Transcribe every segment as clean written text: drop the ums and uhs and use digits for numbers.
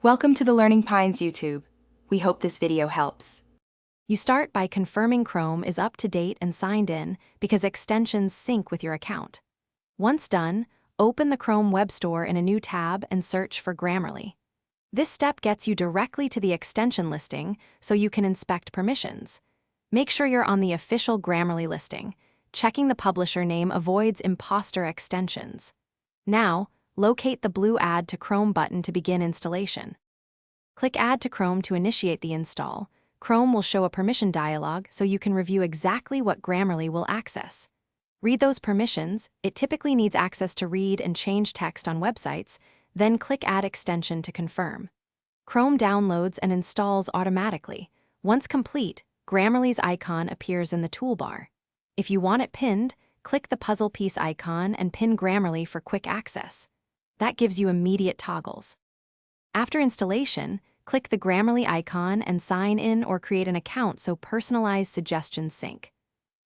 Welcome to the Learning Pines YouTube. We hope this video helps. You start by confirming Chrome is up to date and signed in because extensions sync with your account. Once done, open the Chrome Web Store in a new tab and search for Grammarly. This step gets you directly to the extension listing so you can inspect permissions. Make sure you're on the official Grammarly listing. Checking the publisher name avoids imposter extensions. Now, locate the blue Add to Chrome button to begin installation. Click Add to Chrome to initiate the install. Chrome will show a permission dialog so you can review exactly what Grammarly will access. Read those permissions. It typically needs access to read and change text on websites, then click Add Extension to confirm. Chrome downloads and installs automatically. Once complete, Grammarly's icon appears in the toolbar. If you want it pinned, click the puzzle piece icon and pin Grammarly for quick access. That gives you immediate toggles. After installation, click the Grammarly icon and sign in or create an account so personalized suggestions sync.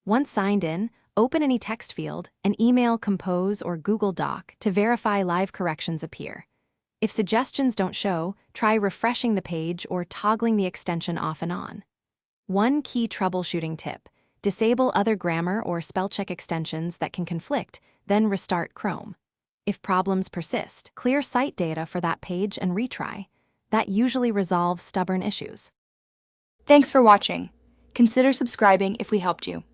Once signed in, open any text field and email Compose or Google Doc to verify live corrections appear. If suggestions don't show, try refreshing the page or toggling the extension off and on. One key troubleshooting tip: disable other grammar or spell check extensions that can conflict, then restart Chrome. If problems persist, clear site data for that page and retry. That usually resolves stubborn issues. Thanks for watching. Consider subscribing if we helped you.